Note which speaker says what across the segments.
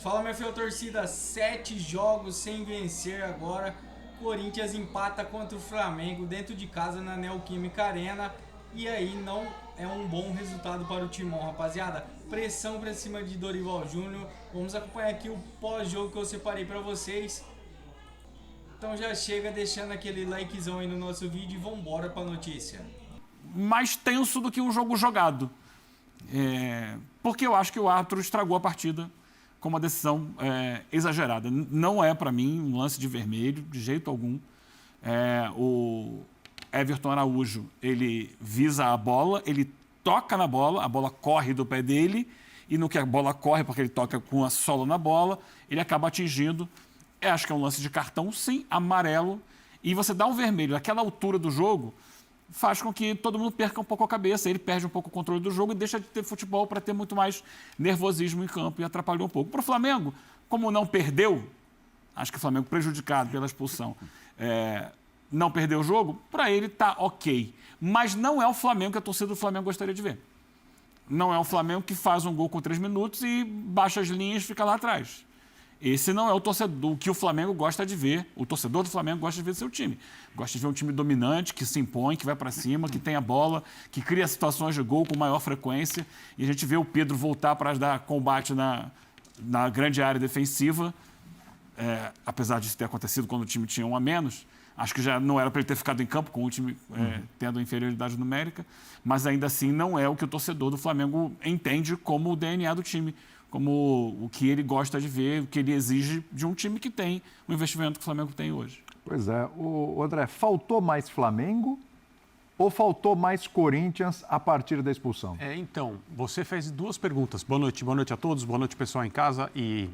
Speaker 1: Fala, minha fiel torcida, 7 jogos sem vencer agora. Corinthians empata contra o Flamengo dentro de casa na Neoquímica Arena. E aí não é um bom resultado para o Timão, rapaziada. Pressão pra cima de Dorival Júnior. Vamos acompanhar aqui o pós-jogo que eu separei pra vocês. Então já chega deixando aquele likezão aí no nosso vídeo e vambora pra notícia.
Speaker 2: Mais tenso do que um jogo jogado. Porque eu acho que o árbitro estragou a partida com uma decisão exagerada. Não é, para mim, um lance de vermelho, de jeito algum. O Everton Araújo, ele visa a bola, ele toca na bola, a bola corre do pé dele, e no que a bola corre, porque ele toca com a sola na bola, ele acaba atingindo. Acho que é um lance de cartão, sim, amarelo. E você dá um vermelho naquela altura do jogo, faz com que todo mundo perca um pouco a cabeça, ele perde um pouco o controle do jogo e deixa de ter futebol para ter muito mais nervosismo em campo e atrapalhou um pouco. Para o Flamengo, como não perdeu, acho que o Flamengo prejudicado pela expulsão, não perdeu o jogo, para ele está ok. Mas não é o Flamengo que a torcida do Flamengo gostaria de ver. Não é o Flamengo que faz um gol com 3 minutos e baixa as linhas e fica lá atrás. Esse não é o torcedor, o que o Flamengo gosta de ver. O torcedor do Flamengo gosta de ver seu time. Gosta de ver um time dominante, que se impõe, que vai para cima, que tem a bola, que cria situações de gol com maior frequência. E a gente vê o Pedro voltar para dar combate na grande área defensiva. Apesar disso ter acontecido quando o time tinha um a menos. Acho que já não era para ele ter ficado em campo com o time tendo inferioridade numérica. Mas ainda assim não é o que o torcedor do Flamengo entende como o DNA do time. Como o que ele gosta de ver, o que ele exige de um time que tem o investimento que o Flamengo tem hoje.
Speaker 3: Pois é. O André, faltou mais Flamengo ou faltou mais Corinthians a partir da expulsão?
Speaker 4: Então, você fez 2 perguntas. Boa noite a todos, boa noite pessoal em casa e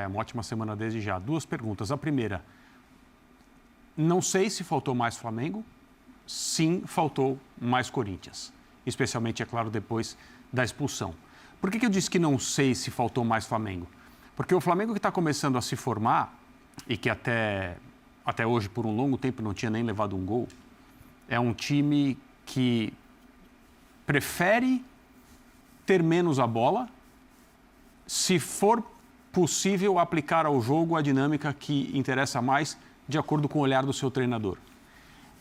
Speaker 4: uma ótima semana desde já. 2 perguntas. A primeira, não sei se faltou mais Flamengo, sim, faltou mais Corinthians. Especialmente, é claro, depois da expulsão. Por que eu disse que não sei se faltou mais Flamengo? Porque o Flamengo que está começando a se formar e que até hoje, por um longo tempo, não tinha nem levado um gol, é um time que prefere ter menos a bola se for possível aplicar ao jogo a dinâmica que interessa mais de acordo com o olhar do seu treinador.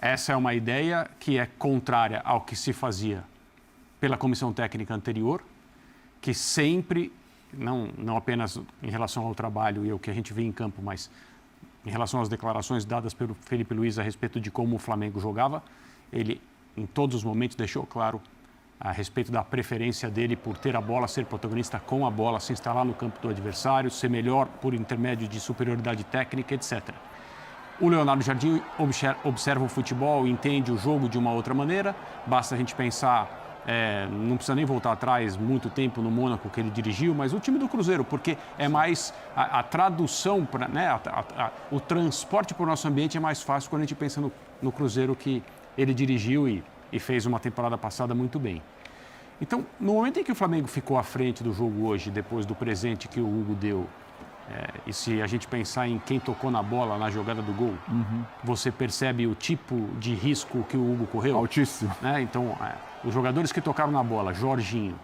Speaker 4: Essa é uma ideia que é contrária ao que se fazia pela comissão técnica anterior, que sempre, não apenas em relação ao trabalho e ao que a gente vê em campo, mas em relação às declarações dadas pelo Felipe Luiz a respeito de como o Flamengo jogava, ele, em todos os momentos, deixou claro a respeito da preferência dele por ter a bola, ser protagonista com a bola, se instalar no campo do adversário, ser melhor por intermédio de superioridade técnica, etc. O Leonardo Jardim observa o futebol, entende o jogo de uma outra maneira, basta a gente pensar... não precisa nem voltar atrás muito tempo no Mônaco que ele dirigiu, mas o time do Cruzeiro, porque é mais a tradução, o transporte para o nosso ambiente é mais fácil quando a gente pensa no Cruzeiro que ele dirigiu e fez uma temporada passada muito bem. Então, no momento em que o Flamengo ficou à frente do jogo hoje, depois do presente que o Hugo deu, e se a gente pensar em quem tocou na bola na jogada do gol, você percebe o tipo de risco que o Hugo correu?
Speaker 3: Altíssimo.
Speaker 4: Então, os jogadores que tocaram na bola, Jorginho,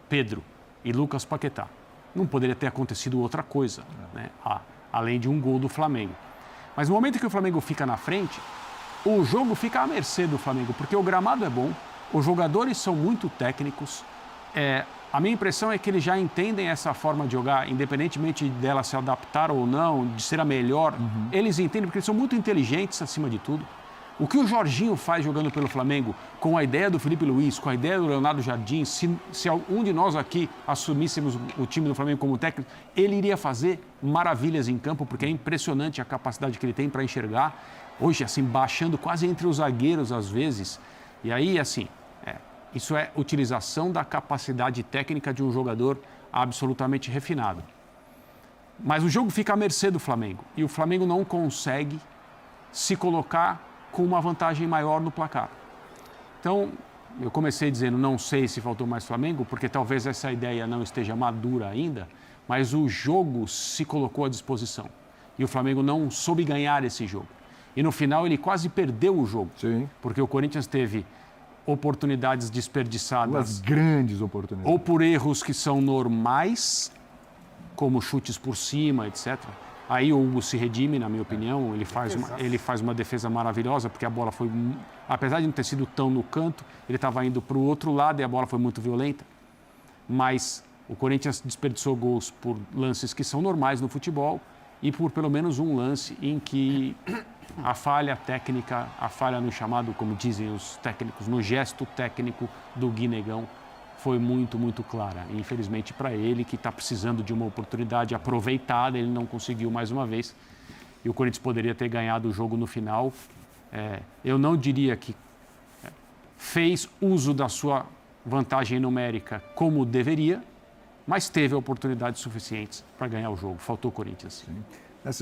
Speaker 4: Pedro e Lucas Paquetá, não poderia ter acontecido outra coisa, além de um gol do Flamengo. Mas no momento que o Flamengo fica na frente, o jogo fica à mercê do Flamengo, porque o gramado é bom, os jogadores são muito técnicos, a minha impressão é que eles já entendem essa forma de jogar, independentemente dela se adaptar ou não, de ser a melhor. Eles entendem porque eles são muito inteligentes, acima de tudo. O que o Jorginho faz jogando pelo Flamengo, com a ideia do Felipe Luiz, com a ideia do Leonardo Jardim, se algum de nós aqui assumíssemos o time do Flamengo como técnico, ele iria fazer maravilhas em campo, porque é impressionante a capacidade que ele tem para enxergar. Hoje, assim, baixando quase entre os zagueiros às vezes. E aí, assim... Isso é utilização da capacidade técnica de um jogador absolutamente refinado. Mas o jogo fica à mercê do Flamengo. E o Flamengo não consegue se colocar com uma vantagem maior no placar. Então, eu comecei dizendo, não sei se faltou mais Flamengo, porque talvez essa ideia não esteja madura ainda, mas o jogo se colocou à disposição. E o Flamengo não soube ganhar esse jogo. E no final ele quase perdeu o jogo.
Speaker 3: Sim.
Speaker 4: Porque o Corinthians teve oportunidades desperdiçadas.
Speaker 3: Duas grandes oportunidades.
Speaker 4: Ou por erros que são normais, como chutes por cima, etc. Aí o Hugo se redime, na minha opinião, ele faz uma defesa maravilhosa, porque a bola foi, apesar de não ter sido tão no canto, ele estava indo para o outro lado e a bola foi muito violenta. Mas o Corinthians desperdiçou gols por lances que são normais no futebol e por pelo menos um lance em que a falha técnica, a falha no chamado, como dizem os técnicos, no gesto técnico do Guinegão, foi muito, muito clara. E, infelizmente, para ele, que está precisando de uma oportunidade aproveitada, ele não conseguiu mais uma vez. E o Corinthians poderia ter ganhado o jogo no final. Eu não diria que fez uso da sua vantagem numérica como deveria, mas teve oportunidades suficientes para ganhar o jogo. Faltou o Corinthians.
Speaker 3: Nessa